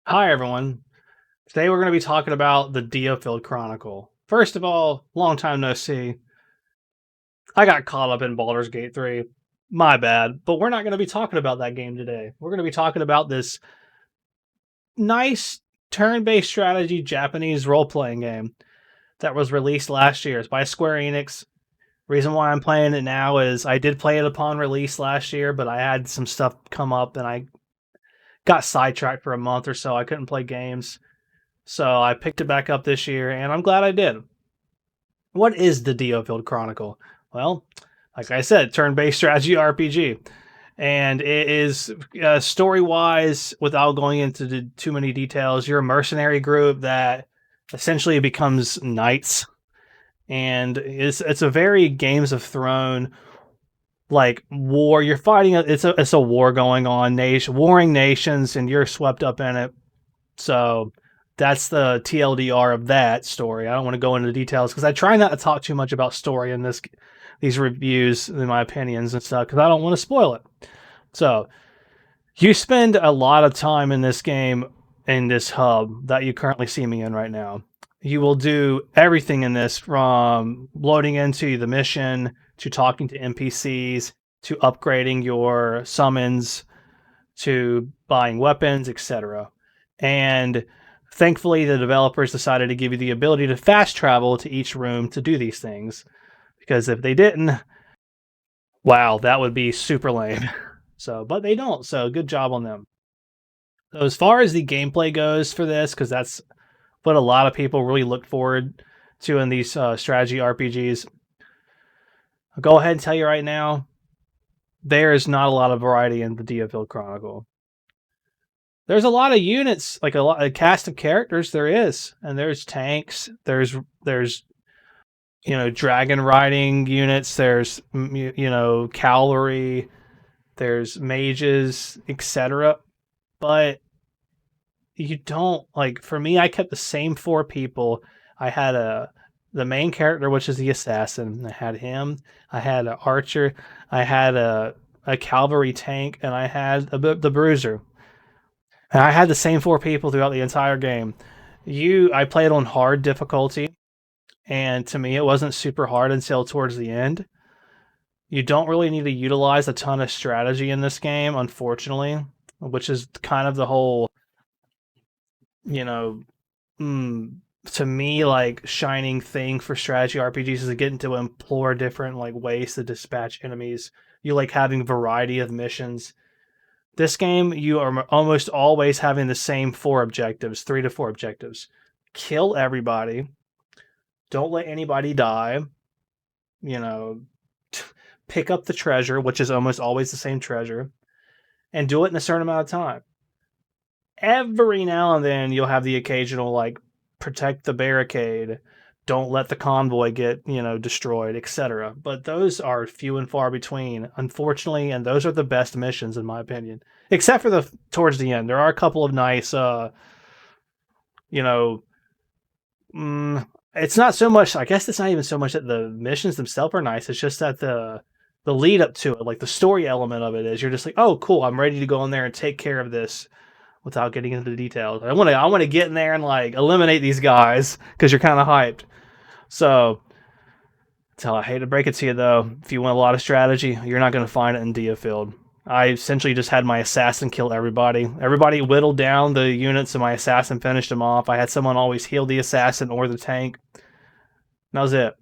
Hi, everyone. Today we're going to be talking about the DioField Chronicle. First of all, long time no see. I got caught up in Baldur's Gate 3. My bad. But we're not going to be talking about that game today. We're going to be talking about this nice turn based strategy Japanese role playing game that was released last year. It's by Square Enix. Reason why I'm playing it now is I did play it upon release last year, but I had some stuff come up and I got sidetracked for a month or so. I couldn't play games. So I picked it back up this year, and I'm glad I did. What is the DioField Chronicle? Well, like I said, turn-based strategy RPG, and it is story-wise. Without going into too many details, you're a mercenary group that essentially becomes knights, and it's a very Games of Thrones like war. You're fighting. It's a war going on. Warring nations, and you're swept up in it. So that's the TLDR of that story. I don't want to go into the details because I try not to talk too much about story in these reviews, in my opinions and stuff, because I don't want to spoil it. So you spend a lot of time in this game in this hub that you currently see me in right now. You will do everything in this from loading into the mission to talking to NPCs to upgrading your summons to buying weapons, etc. And thankfully, the developers decided to give you the ability to fast travel to each room to do these things. Because if they didn't, wow, that would be super lame. So, but they don't. So, good job on them. So, as far as the gameplay goes for this, because that's what a lot of people really look forward to in these strategy RPGs, I'll go ahead and tell you right now, there is not a lot of variety in the DioField Chronicle. There's a lot of units, like a cast of characters. There is, and there's tanks. There's dragon riding units. There's cavalry. There's mages, etc. But you don't like. For me, I kept the same four people. I had the main character, which is the assassin. I had him. I had an archer. I had a cavalry tank, and I had the bruiser. And I had the same four people throughout the entire game. I played on hard difficulty, and to me, it wasn't super hard until towards the end. You don't really need to utilize a ton of strategy in this game, unfortunately, which is kind of the whole, you know, to me, like shining thing for strategy RPGs is to get into implore different like ways to dispatch enemies. You like having variety of missions. This game, you are almost always having the same four objectives, 3 to 4 objectives. Kill everybody. Don't let anybody die. You know, pick up the treasure, which is almost always the same treasure, and do it in a certain amount of time. Every now and then, you'll have the occasional, like, protect the barricade, don't let the convoy get, destroyed, etc. But those are few and far between, unfortunately, and those are the best missions, in my opinion. Except for towards the end. There are a couple of nice, you know, it's not so much. I guess it's not even so much that the missions themselves are nice. It's just that the lead up to it, like the story element of it, is you're just like, oh, cool, I'm ready to go in there and take care of this without getting into the details. I want to get in there and like eliminate these guys because you're kind of hyped. So, I hate to break it to you though, if you want a lot of strategy, you're not going to find it in DioField. I essentially just had my assassin kill everybody. Everybody whittled down the units, and my assassin finished them off. I had someone always heal the assassin or the tank. That was it.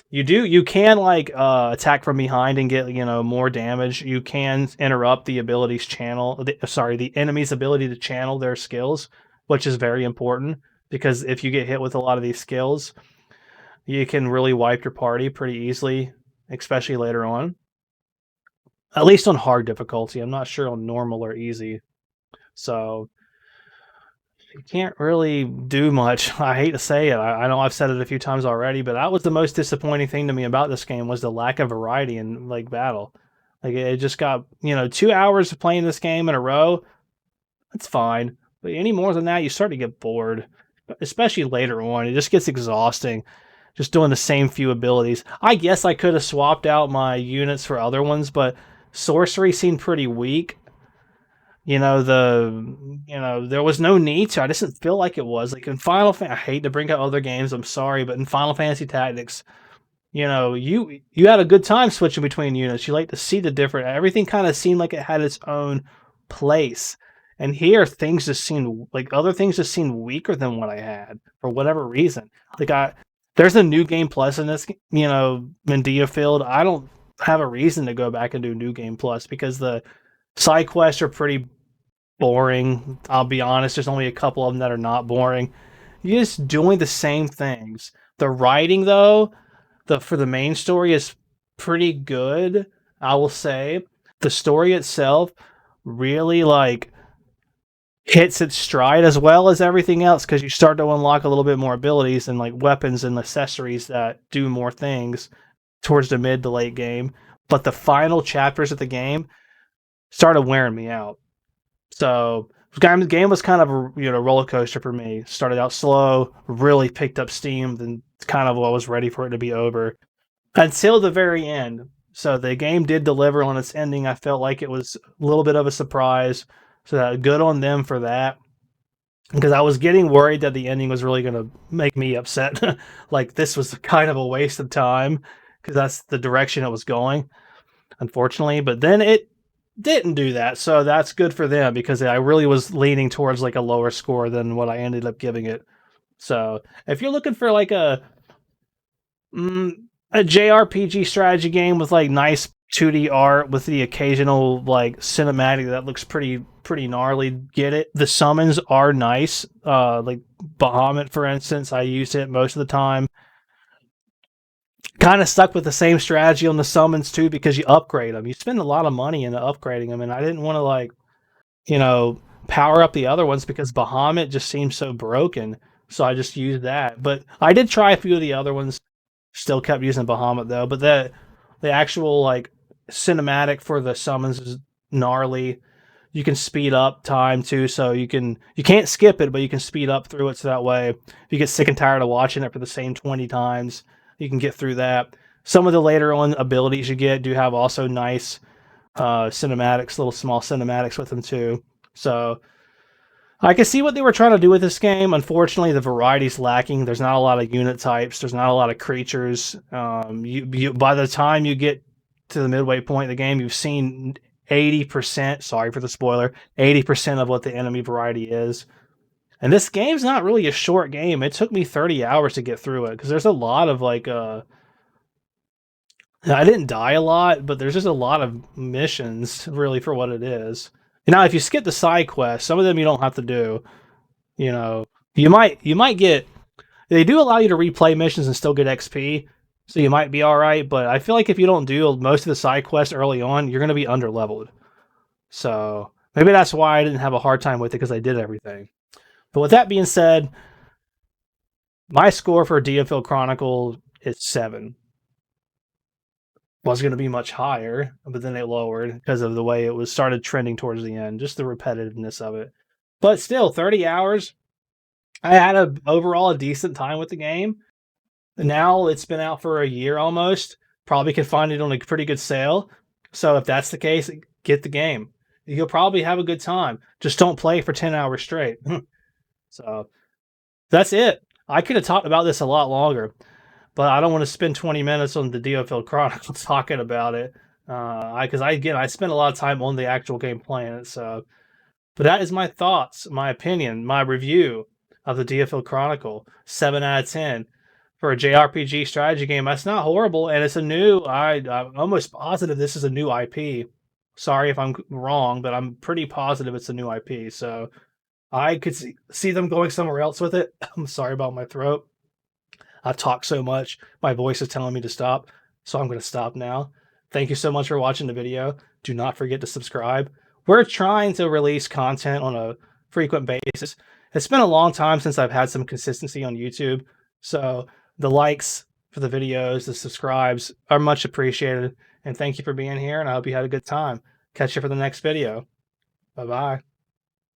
You can like attack from behind and get more damage. You can interrupt the ability's channel. The enemy's ability to channel their skills, which is very important because if you get hit with a lot of these skills, you can really wipe your party pretty easily, especially later on. At least on hard difficulty. I'm not sure on normal or easy. So you can't really do much. I hate to say it. I know I've said it a few times already, but that was the most disappointing thing to me about this game was the lack of variety in like battle. Like it just got 2 hours of playing this game in a row. That's fine, but any more than that, you start to get bored, especially later on. It just gets exhausting, just doing the same few abilities. I guess I could have swapped out my units for other ones, but sorcery seemed pretty weak. There was no need to. I just didn't feel like it was. Like in I hate to bring up other games, I'm sorry, but in Final Fantasy Tactics, you had a good time switching between units. You like to see the different. Everything kind of seemed like it had its own place. And here, other things just seemed weaker than what I had for whatever reason. Like there's a new game plus in this, in DioField. I don't have a reason to go back and do new game plus because the side quests are pretty boring. I'll be honest. There's only a couple of them that are not boring. You're just doing the same things. The writing, though, for the main story is pretty good. I will say the story itself really hits its stride as well as everything else because you start to unlock a little bit more abilities and like weapons and accessories that do more things towards the mid to late game. But the final chapters of the game started wearing me out. So the game was kind of a roller coaster for me. Started out slow, really picked up steam, then kind of I was ready for it to be over until the very end. So the game did deliver on its ending. I felt like it was a little bit of a surprise. So good on them for that. Because I was getting worried that the ending was really going to make me upset. Like this was kind of a waste of time because that's the direction it was going, unfortunately. But then it didn't do that, so that's good for them because I really was leaning towards like a lower score than what I ended up giving it. So if you're looking for like a JRPG strategy game with like nice 2D art with the occasional like cinematic that looks pretty gnarly, get it. The summons are nice. Like Bahamut, for instance, I used it most of the time. Kind of stuck with the same strategy on the summons too because you upgrade them. You spend a lot of money into upgrading them, and I didn't want to power up the other ones because Bahamut just seems so broken. So I just used that. But I did try a few of the other ones. Still kept using Bahamut though. But the actual like cinematic for the summons is gnarly. You can speed up time too, so you can't skip it, but you can speed up through it so that way if you get sick and tired of watching it for the same 20 times, you can get through that. Some of the later on abilities you get do have also nice cinematics, little small cinematics with them too. So I can see what they were trying to do with this game. Unfortunately, the variety's lacking. There's not a lot of unit types. There's not a lot of creatures. By the time you get to the midway point of the game, you've seen 80%. Sorry for the spoiler. 80% of what the enemy variety is. And this game's not really a short game. It took me 30 hours to get through it because there's a lot of I didn't die a lot, but there's just a lot of missions really for what it is. Now, if you skip the side quests, some of them you don't have to do. You might get. They do allow you to replay missions and still get XP, so you might be all right. But I feel like if you don't do most of the side quests early on, you're going to be underleveled. So maybe that's why I didn't have a hard time with it because I did everything. But with that being said, my score for DioField Chronicle is 7. Was going to be much higher, but then it lowered because of the way it was started trending towards the end, just the repetitiveness of it. But still, 30 hours. I had overall a decent time with the game. Now it's been out for a year almost. Probably could find it on a pretty good sale. So if that's the case, get the game. You'll probably have a good time. Just don't play for 10 hours straight. So that's it. I could have talked about this a lot longer, but I don't want to spend 20 minutes on the DioField Chronicle talking about it. Because I spent a lot of time on the actual game playing it. So, but that is my thoughts, my opinion, my review of the DioField Chronicle. 7 out of 10 for a JRPG strategy game. That's not horrible, and it's a new. I'm almost positive this is a new IP. Sorry if I'm wrong, but I'm pretty positive it's a new IP. So I could see them going somewhere else with it. I'm sorry about my throat. I talk so much. My voice is telling me to stop, so I'm going to stop now. Thank you so much for watching the video. Do not forget to subscribe. We're trying to release content on a frequent basis. It's been a long time since I've had some consistency on YouTube, so the likes for the videos, the subscribes are much appreciated. And thank you for being here, and I hope you had a good time. Catch you for the next video. Bye-bye.